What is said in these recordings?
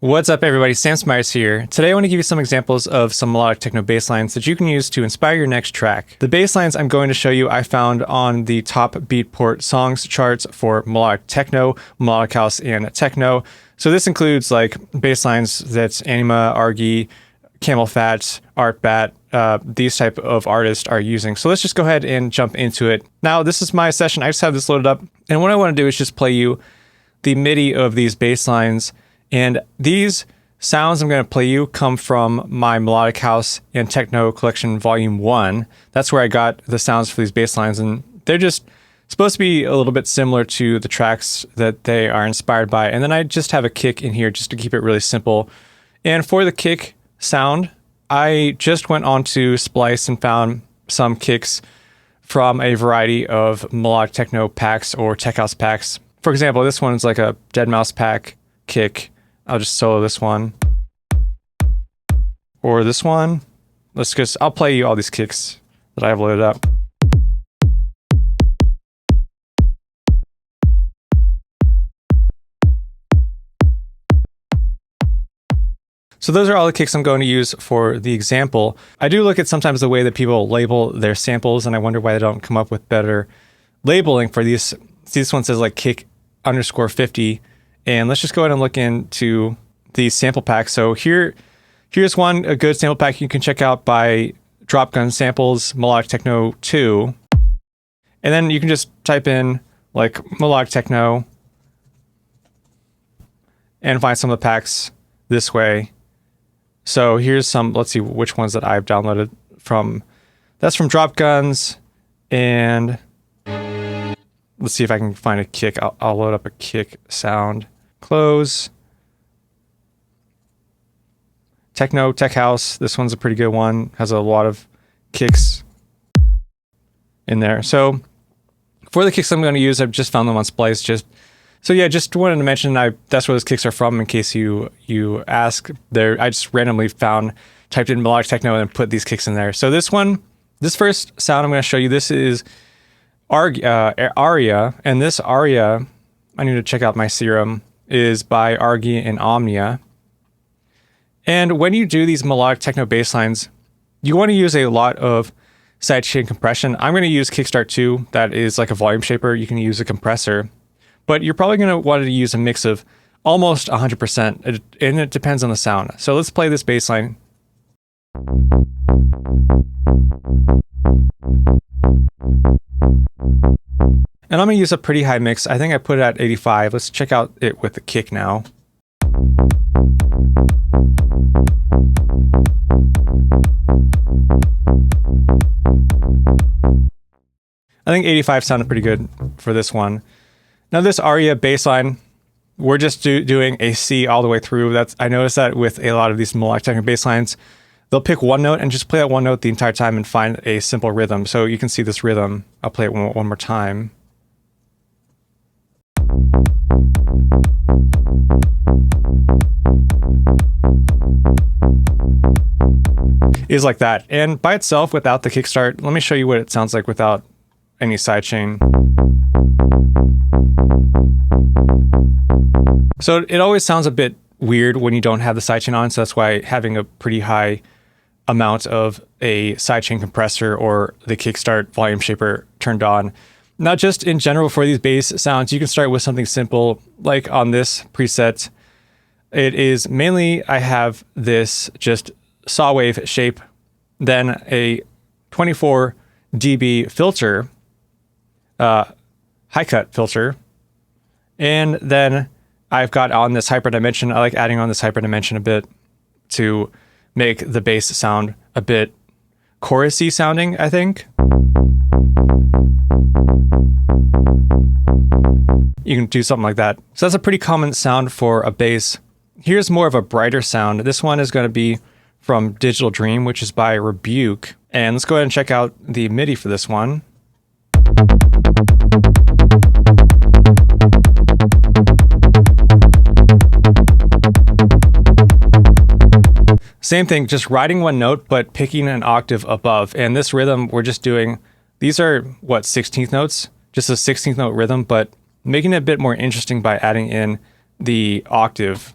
What's up everybody, Sam Smyers here. Today I want to give you some examples of some melodic techno bass lines that you can use to inspire your next track. The bass lines I'm going to show you I found on the top Beatport songs charts for melodic techno, melodic house, and techno. So this includes like bass lines that Anima, Argy, Camel Fat, Art Bat, these type of artists are using. So let's just go ahead and jump into it. Now this is my session, I just have this loaded up, and what I want to do is just play you the MIDI of these bass lines. And these sounds I'm going to play you come from my Melodic House and Techno Collection Volume 1. That's where I got the sounds for these bass lines, and they're just supposed to be a little bit similar to the tracks that they are inspired by. And then I just have a kick in here just to keep it really simple. And for the kick sound, I just went on to Splice and found some kicks from a variety of melodic techno packs or tech house packs. For example, this one's like a deadmau5 pack kick. I'll just solo this one. Or this one. I'll play you all these kicks that I have loaded up. So those are all the kicks I'm going to use for the example. I do look at sometimes the way that people label their samples, and I wonder why they don't come up with better labeling for these. See, this one says like kick_50. And let's just go ahead and look into the sample pack. So here's a good sample pack you can check out by Dropgun Samples Melodic Techno 2. And then you can just type in like Melodic Techno and find some of the packs this way. So here's some, let's see which ones that I've downloaded from. That's from Dropguns, and let's see if I can find a kick. I'll load up a kick sound. Close. Techno, Tech House. This one's a pretty good one. Has a lot of kicks in there. So for the kicks I'm going to use, I've just found them on Splice. Just wanted to mention that's where those kicks are from in case you ask. I just randomly typed in melodic techno and put these kicks in there. So this first sound I'm going to show you, this is Aria, and this Aria, I need to check out my serum, is by Argy and Omnia. And when you do these melodic techno bass lines, you want to use a lot of sidechain compression. I'm going to use Kickstart 2. That is like a volume shaper. You can use a compressor, but you're probably going to want to use a mix of almost 100%, and it depends on the sound. So let's play this bass line. And I'm going to use a pretty high mix. I think I put it at 85. Let's check out it with the kick now. I think 85 sounded pretty good for this one. Now this Aria bass line, we're just doing a C all the way through. I noticed that with a lot of these melodic techno bass lines, they'll pick one note and just play that one note the entire time and find a simple rhythm. So you can see this rhythm. I'll play it one more time. Is like that. And by itself, without the kickstart, let me show you what it sounds like without any sidechain. So it always sounds a bit weird when you don't have the sidechain on, so that's why having a pretty high amount of a sidechain compressor or the kickstart volume shaper turned on. Not just in general for these bass sounds, you can start with something simple, like on this preset. It is mainly, I have this just saw wave shape, then a 24 dB filter, high cut filter, and then I've got on this hyperdimension. I like adding on this hyperdimension a bit to make the bass sound a bit chorusy sounding, I think. You can do something like that. So that's a pretty common sound for a bass. Here's more of a brighter sound. This one is going to be from Digital Dream, which is by Rebuke. And let's go ahead and check out the MIDI for this one. Same thing, just riding one note, but picking an octave above. And this rhythm, we're just doing, these are what, 16th notes? Just a 16th note rhythm, but making it a bit more interesting by adding in the octave.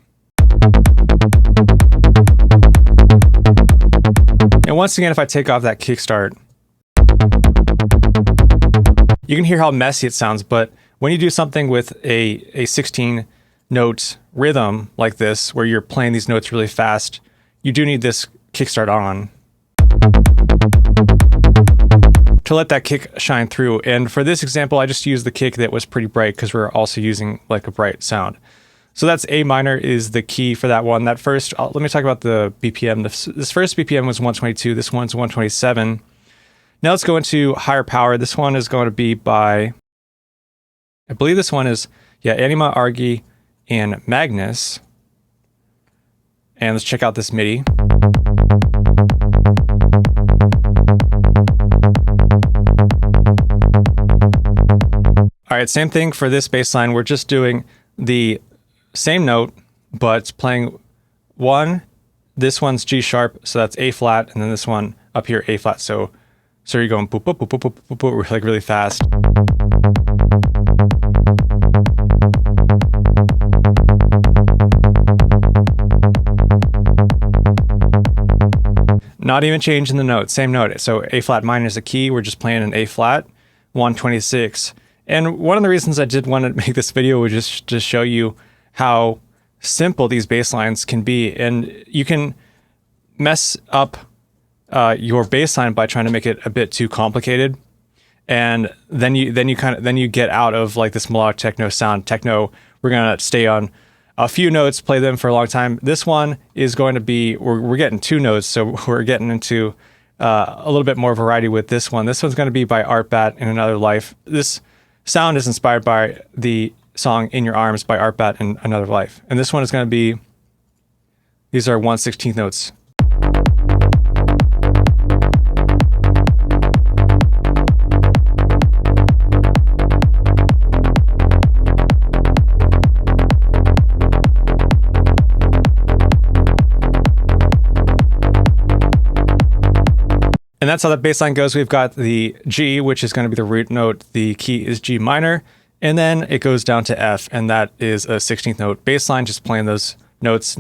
And once again, if I take off that kickstart, you can hear how messy it sounds, but when you do something with a 16 note rhythm like this, where you're playing these notes really fast, you do need this kickstart on to let that kick shine through. And for this example, I just used the kick that was pretty bright because we're also using like a bright sound. So that's A minor is the key for that one. That first, let me talk about the BPM. This first BPM was 122. This one's 127. Now let's go into higher power. This one is going to be by, I believe this one is, yeah, Anima, Argy, and Magnus. And let's check out this MIDI. All right, same thing for this bass line. We're just doing the same note, but it's playing one. This one's G sharp, so that's A flat, and then this one up here, A flat. So you're going boop, boop, boop, boop, boop, boop, boop, like really fast. Not even changing the note, same note. So A flat minor is the key. We're just playing an A flat, 126. And one of the reasons I did want to make this video was just to show you how simple these bass lines can be. And you can mess up your bass line by trying to make it a bit too complicated. And then you get out of like this melodic techno sound. Techno, we're going to stay on a few notes, play them for a long time. This one is going to be, we're getting 2 notes, so we're getting into a little bit more variety with this one. This one's going to be by Artbat in Another Life. This sound is inspired by the song In Your Arms by Artbat in Another Life. And this one is going to be, these are 1/16 notes. And that's how the bass line goes. We've got the G, which is going to be the root note. The key is G minor. And then it goes down to F, and that is a 16th note bass line, just playing those notes.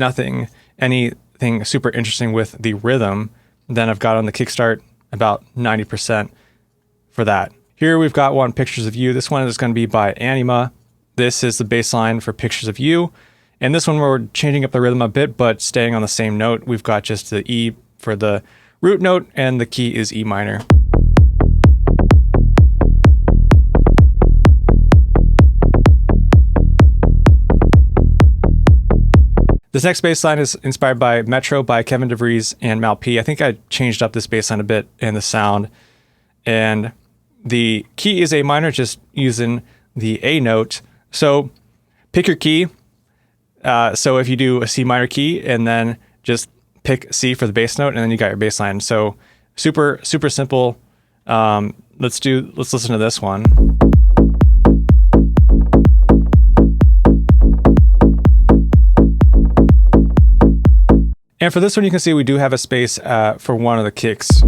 Anything super interesting with the rhythm. Then I've got on the kickstart about 90% for that. Here we've got one, Pictures of You. This one is going to be by Anima. This is the bass line for Pictures of You. And this one we're changing up the rhythm a bit, but staying on the same note. We've got just the E for the root note, and the key is E minor. This next bass line is inspired by Metro by Kevin DeVries and Mal P. I think I changed up this bass line a bit and the sound. And the key is A minor, just using the A note. So pick your key. So if you do a C minor key and then just pick C for the bass note, and then you got your bass line. So super simple. Let's listen to this one. And for this one, you can see we do have a space for one of the kicks.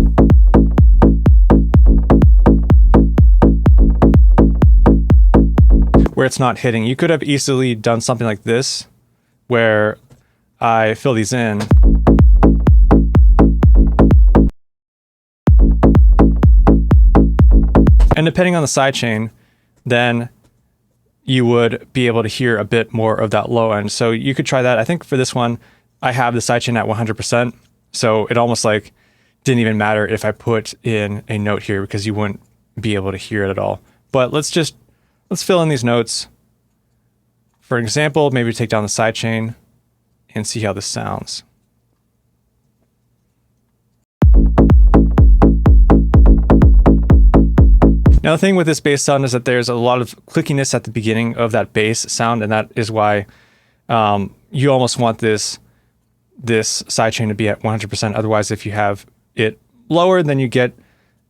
Where it's not hitting. You could have easily done something like this, where I fill these in. And depending on the sidechain, then you would be able to hear a bit more of that low end. So you could try that. I think for this one, I have the sidechain at 100%. So it almost like didn't even matter if I put in a note here because you wouldn't be able to hear it at all. But let's fill in these notes. For example, maybe take down the sidechain and see how this sounds. Now the thing with this bass sound is that there's a lot of clickiness at the beginning of that bass sound, and that is why you almost want this sidechain to be at 100%. Otherwise, if you have it lower, then you get,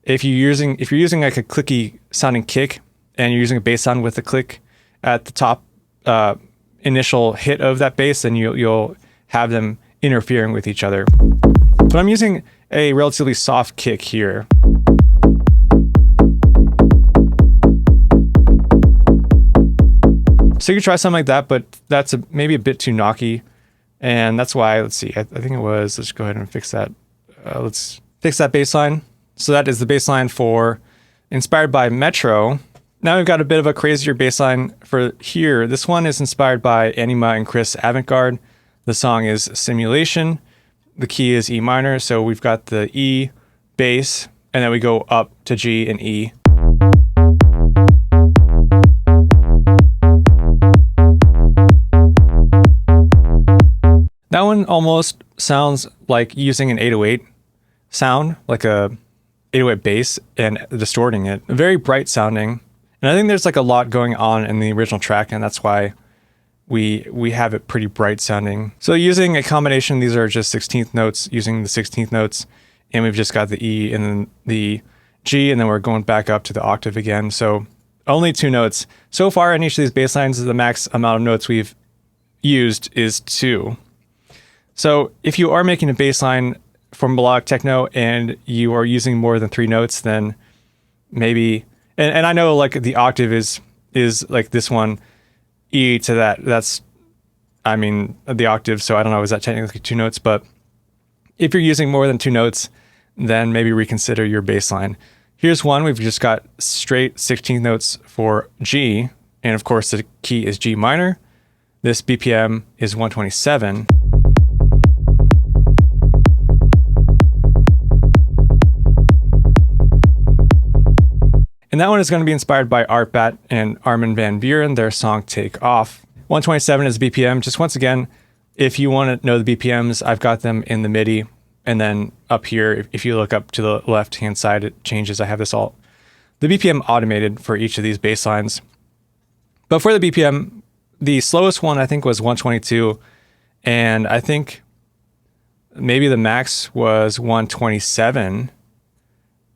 if you're using like a clicky sounding kick and you're using a bass sound with a click at the top initial hit of that bass, then you'll have them interfering with each other. But I'm using a relatively soft kick here. So you could try something like that, but that's maybe a bit too knocky. And that's why, let's see, I think it was, let's go ahead and fix that. Let's fix that bass line. So that is the bass line for Inspired by Metro. Now we've got a bit of a crazier bass line for here. This one is inspired by Anima and Chris Avantgarde. The song is Simulation. The key is E minor, so we've got the E bass, and then we go up to G and E. That one almost sounds like using an 808 sound, like a 808 bass, and distorting it. Very bright sounding. And I think there's like a lot going on in the original track, and that's why we have it pretty bright sounding. So using a combination, these are just 16th notes, using the 16th notes, and we've just got the E and then the G, and then we're going back up to the octave again. So only 2 notes. So far in each of these bass lines, the max amount of notes we've used is 2. So if you are making a bass line for melodic techno and you are using more than 3 notes, then maybe, and I know like the octave is like this one, E to that, that's, I mean, the octave, so I don't know, is that technically 2 notes? But if you're using more than 2 notes, then maybe reconsider your bass line. Here's one, we've just got straight 16th notes for G, and of course the key is G minor. This BPM is 127. And that one is going to be inspired by Art Bat and Armin van Buuren, their song Take Off. 127 is BPM. Just once again, if you want to know the BPMs, I've got them in the MIDI. And then up here, if you look up to the left-hand side, it changes. I have this all, the BPM automated for each of these bass lines. But for the BPM, the slowest one I think was 122. And I think maybe the max was 127.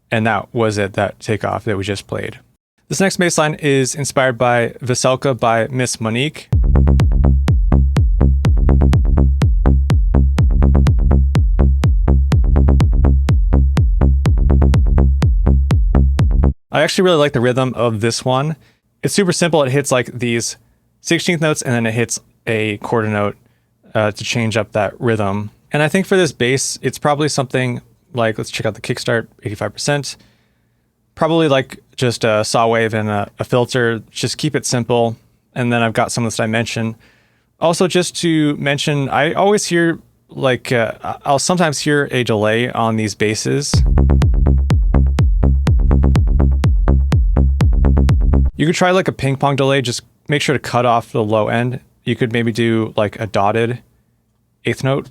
And that was it, that takeoff that we just played. This next bass line is inspired by Veselka by Miss Monique. I actually really like the rhythm of this one. It's super simple. It hits like these 16th notes and then it hits a quarter note to change up that rhythm. And I think for this bass, it's probably something like, let's check out the kickstart, 85%. Probably like just a saw wave and a filter, just keep it simple. And then I've got some of this dimension. Also, just to mention, I always hear like, I'll sometimes hear a delay on these basses. You could try like a ping pong delay, just make sure to cut off the low end. You could maybe do like a dotted 8th note.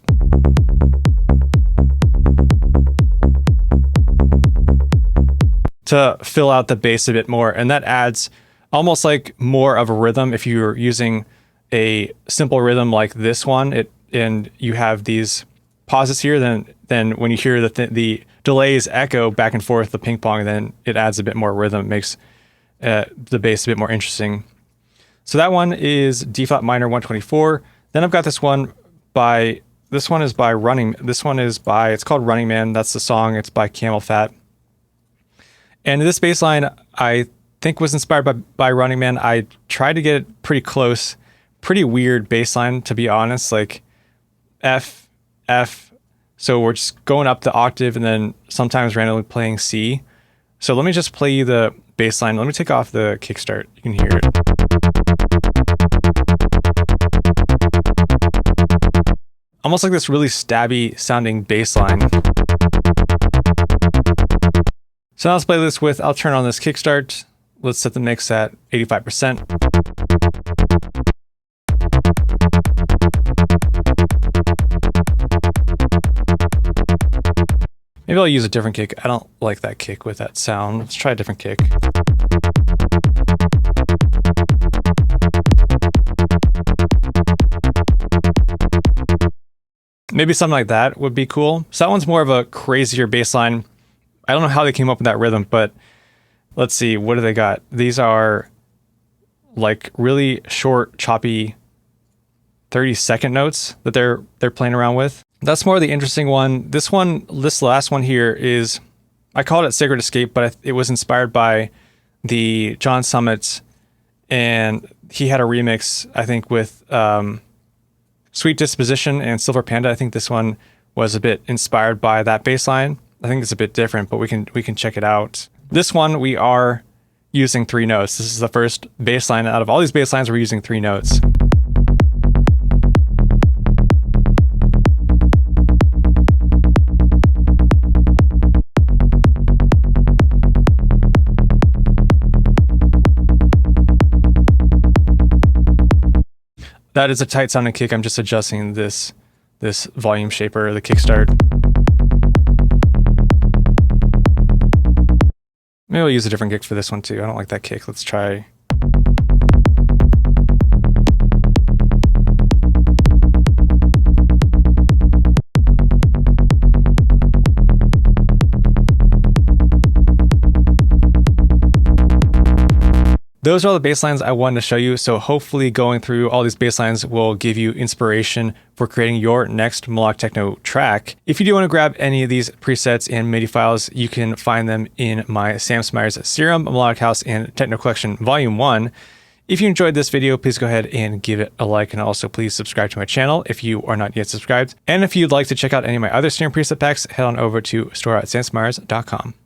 To fill out the bass a bit more, and that adds almost like more of a rhythm. If you're using a simple rhythm like this one, and you have these pauses here, then when you hear the delays echo back and forth, the ping pong, then it adds a bit more rhythm, makes the bass a bit more interesting. So that one is D flat minor 124. Then I've got this one it's called Running Man. That's the song. It's by Camel Fat. And this bass line, I think, was inspired by Running Man. I tried to get it pretty close. Pretty weird bass line, to be honest. Like F, F. So we're just going up the octave and then sometimes randomly playing C. So let me just play you the bass line. Let me take off the kickstart. You can hear it. Almost like this really stabby sounding bass line. So now let's play this with, I'll turn on this kickstart. Let's set the mix at 85%. Maybe I'll use a different kick. I don't like that kick with that sound. Let's try a different kick. Maybe something like that would be cool. So that one's more of a crazier bass line. I don't know how they came up with that rhythm, but let's see, what do they got? These are like really short, choppy 30-second notes that they're playing around with. That's more the interesting one. This last one here is, I called it Sacred Escape, but it was inspired by the John Summit, and he had a remix, I think, with Sweet Disposition and Silver Panda. I think this one was a bit inspired by that bass line. I think it's a bit different, but we can check it out. This one, we are using 3 notes. This is the first bass line. Out of all these bass lines, we're using 3 notes. That is a tight sounding kick. I'm just adjusting this volume shaper, the kickstart. Maybe I'll use a different kick for this one too. I don't like that kick. Let's try. Those are all the bass lines I wanted to show you, so hopefully going through all these bass lines will give you inspiration for creating your next melodic techno track. If you do want to grab any of these presets and MIDI files, you can find them in my Sam Smyers Serum, Melodic House, and Techno Collection Volume 1. If you enjoyed this video, please go ahead and give it a like, and also please subscribe to my channel if you are not yet subscribed. And if you'd like to check out any of my other Serum preset packs, head on over to store.samsmyers.com.